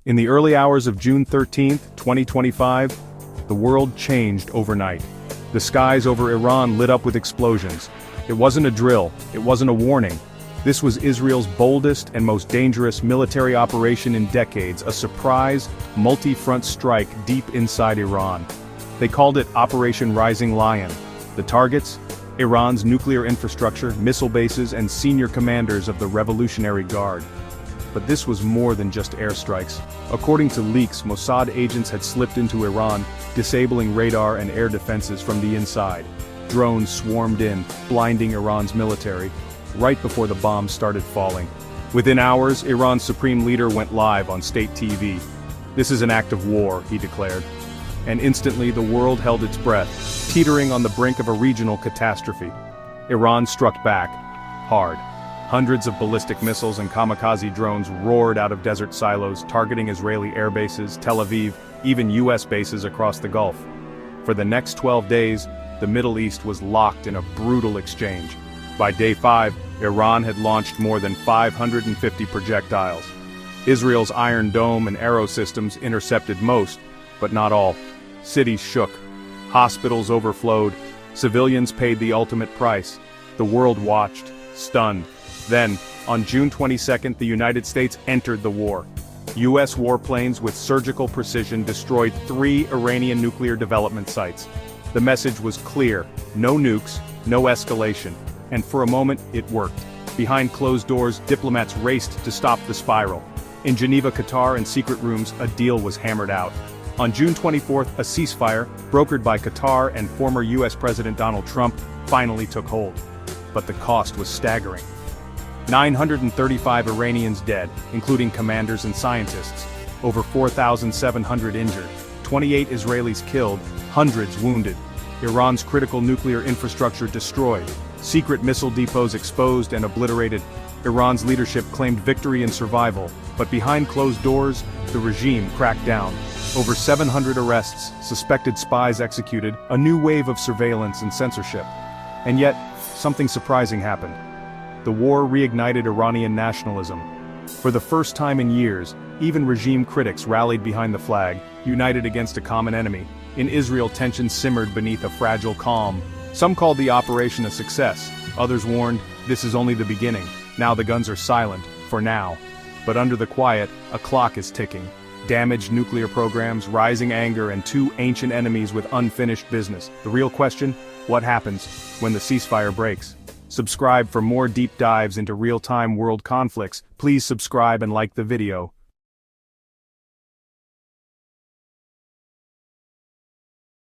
In the early hours of June 13th, 2025, the world changed overnight. The skies over Iran lit up with explosions. It wasn't a drill, it wasn't a warning. This was Israel's boldest and most dangerous military operation in decades, a surprise, multi-front strike deep inside Iran. They called it Operation Rising Lion. The targets? Iran's nuclear infrastructure, missile bases, and senior commanders of the Revolutionary Guard. But this was more than just airstrikes. According to leaks, Mossad agents had slipped into Iran, disabling radar and air defenses from the inside. Drones swarmed in, blinding Iran's military, right before the bombs started falling. Within hours, Iran's supreme leader went live on state TV. "This is an act of war," he declared. And instantly the world held its breath, teetering on the brink of a regional catastrophe. Iran struck back, hard. Hundreds of ballistic missiles and kamikaze drones roared out of desert silos, targeting Israeli air bases, Tel Aviv, even US bases across the Gulf. For the next 12 days, the Middle East was locked in a brutal exchange. By day 5, Iran had launched more than 550 projectiles. Israel's Iron Dome and Arrow systems intercepted most, but not all. Cities shook. Hospitals overflowed. Civilians paid the ultimate price. The world watched, stunned. Then, on June 22nd, the United States entered the war. US warplanes with surgical precision destroyed 3 Iranian nuclear development sites. The message was clear: no nukes, no escalation. And for a moment, it worked. Behind closed doors, diplomats raced to stop the spiral. In Geneva, Qatar, and secret rooms, a deal was hammered out. On June 24th, a ceasefire, brokered by Qatar and former US President Donald Trump, finally took hold. But the cost was staggering. 935 Iranians dead, including commanders and scientists. Over 4,700 injured. 28 Israelis killed, hundreds wounded. Iran's critical nuclear infrastructure destroyed. Secret missile depots exposed and obliterated. Iran's leadership claimed victory and survival, but behind closed doors, the regime cracked down. Over 700 arrests, suspected spies executed, a new wave of surveillance and censorship. And yet, something surprising happened. The war reignited Iranian nationalism. For the first time in years, even regime critics rallied behind the flag, united against a common enemy. In Israel, tensions simmered beneath a fragile calm. Some called the operation a success. Others warned, this is only the beginning. Now the guns are silent, for now. But under the quiet, a clock is ticking. Damaged nuclear programs, rising anger, and 2 ancient enemies with unfinished business. The real question: what happens when the ceasefire breaks? Subscribe for more deep dives into real-time world conflicts. Please subscribe and like the video.